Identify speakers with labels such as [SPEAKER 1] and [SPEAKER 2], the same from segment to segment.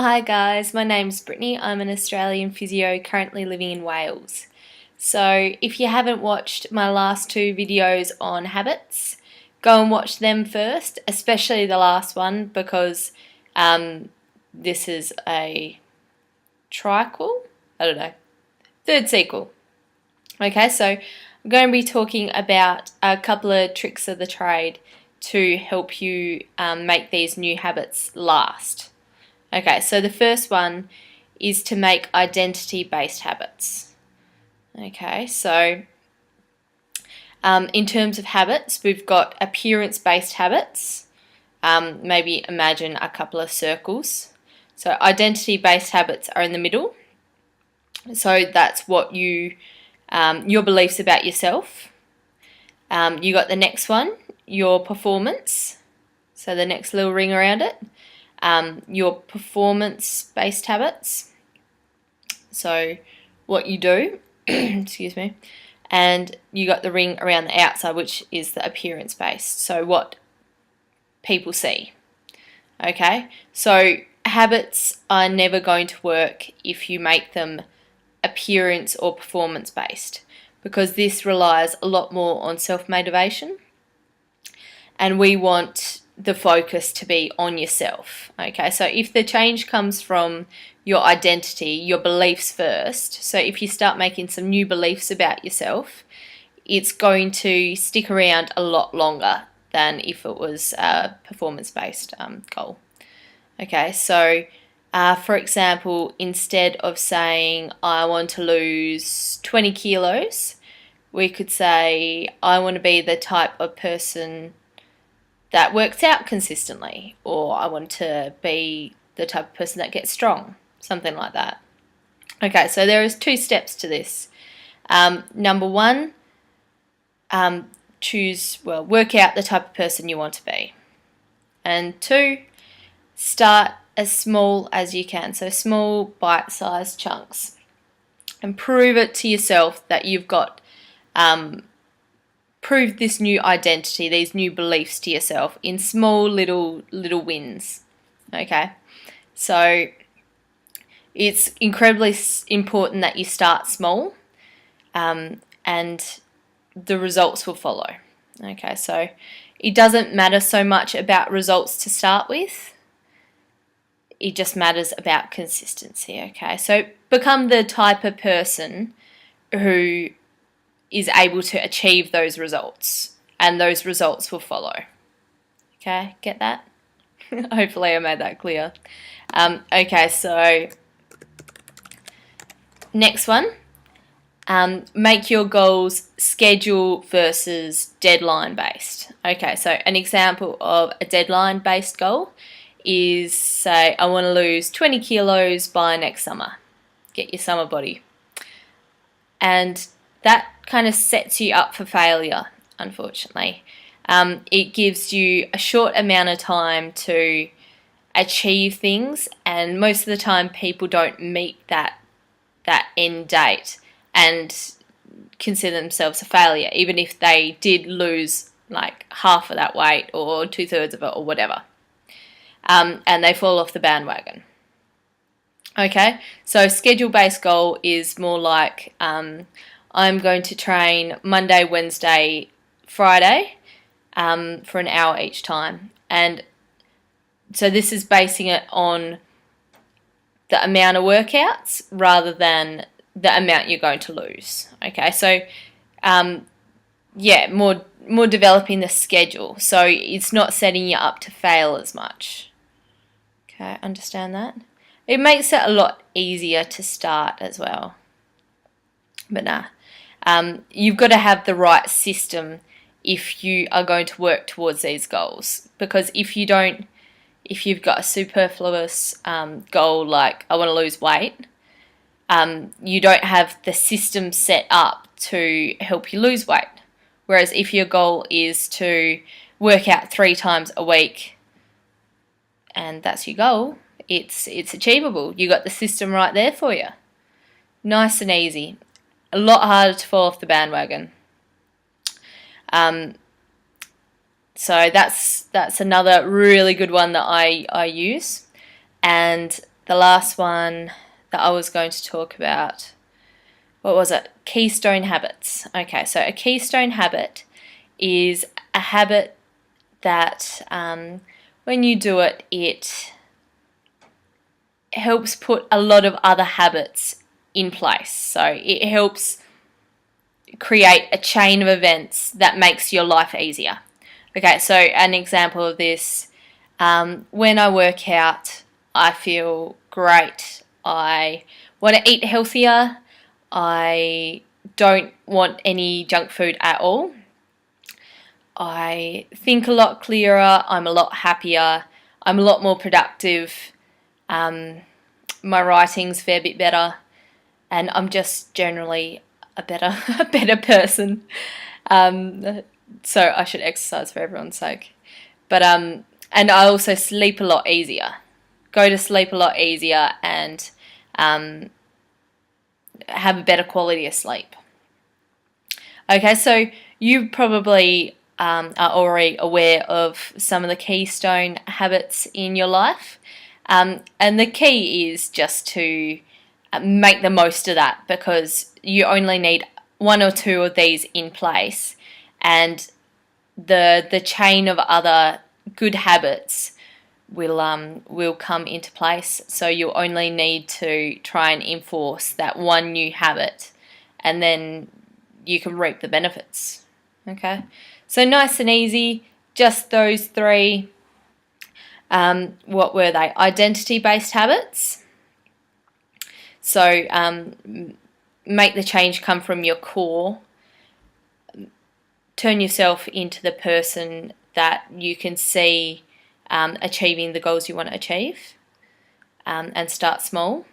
[SPEAKER 1] Hi guys, my name's Brittany. I'm an Australian physio currently living in Wales. So if you haven't watched my last two videos on habits, go and watch them first, especially the last one because this is a triquel? I don't know. Third sequel. Okay, so I'm going to be talking about a couple of tricks of the trade to help you make these new habits last. Okay, so the first one is to make identity-based habits. Okay, so in terms of habits, we've got appearance-based habits. Maybe imagine a couple of circles. So identity-based habits are in the middle. So that's what your beliefs about yourself. You got the next one, your performance. So the next little ring around it. Your performance-based habits, so what you do, excuse me, and you got the ring around the outside, which is the appearance-based, so what people see. Okay, so habits are never going to work if you make them appearance or performance-based, because this relies a lot more on self-motivation, and we want the focus to be on yourself. Okay, so if the change comes from your identity, your beliefs first, so if you start making some new beliefs about yourself, it's going to stick around a lot longer than if it was a performance-based goal. Okay, so for example, instead of saying I want to lose 20 kilos, we could say I want to be the type of person that works out consistently, or I want to be the type of person that gets strong, something like that. Okay, so there is two steps to this. Number one, work out the type of person you want to be. And two, start as small as you can, so small bite-sized chunks, and prove it to yourself that you've got prove this new identity, these new beliefs to yourself in small little wins. Okay, so it's incredibly important that you start small, and the results will follow. Okay, so it doesn't matter so much about results to start with. It just matters about consistency. Okay, so become the type of person who is able to achieve those results, and those results will follow. Okay, get that? Hopefully I made that clear. Okay, so next one, make your goals schedule versus deadline based. Okay, so an example of a deadline based goal is, say, I want to lose 20 kilos by next summer. Get your summer body. And that kind of sets you up for failure, unfortunately. It gives you a short amount of time to achieve things, and most of the time people don't meet that end date and consider themselves a failure, even if they did lose like half of that weight or 2/3 of it or whatever, and they fall off the bandwagon. Okay, so schedule-based goal is more like I'm going to train Monday, Wednesday, Friday for an hour each time. And so this is basing it on the amount of workouts rather than the amount you're going to lose. Okay, so yeah, more developing the schedule. So it's not setting you up to fail as much. Okay, understand that? It makes it a lot easier to start as well. But you've got to have the right system if you are going to work towards these goals. Because if you've got a superfluous goal like I want to lose weight, you don't have the system set up to help you lose weight. Whereas if your goal is to work out 3 times a week, and that's your goal, it's achievable. You got the system right there for you. Nice and easy. A lot harder to fall off the bandwagon. So that's another really good one that I use. And the last one that I was going to talk about, what was it? Keystone habits. Okay, so a keystone habit is a habit that when you do it, it helps put a lot of other habits in place. So it helps create a chain of events that makes your life easier. Okay, so an example of this, when I work out, I feel great. I want to eat healthier. I don't want any junk food at all. I think a lot clearer. I'm a lot happier. I'm a lot more productive. My writing's a fair bit better, and I'm just generally a better person. So I should exercise for everyone's sake. But and I also sleep a lot easier. Go to sleep a lot easier and have a better quality of sleep. Okay, so you probably are already aware of some of the keystone habits in your life. And the key is just to make the most of that, because you only need one or two of these in place, and the chain of other good habits will come into place. So you only need to try and enforce that one new habit, and then you can reap the benefits. Okay, so nice and easy, just those three. What were they? Identity-based habits. So make the change come from your core. Turn yourself into the person that you can see achieving the goals you want to achieve, and start small.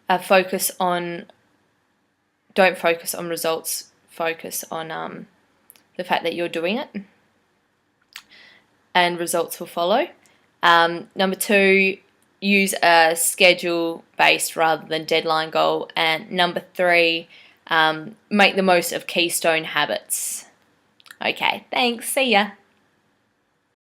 [SPEAKER 1] Don't focus on results, focus on the fact that you're doing it, and results will follow. Number 2, use a schedule based rather than deadline goal. And number 3, make the most of keystone habits. Okay, thanks, see ya.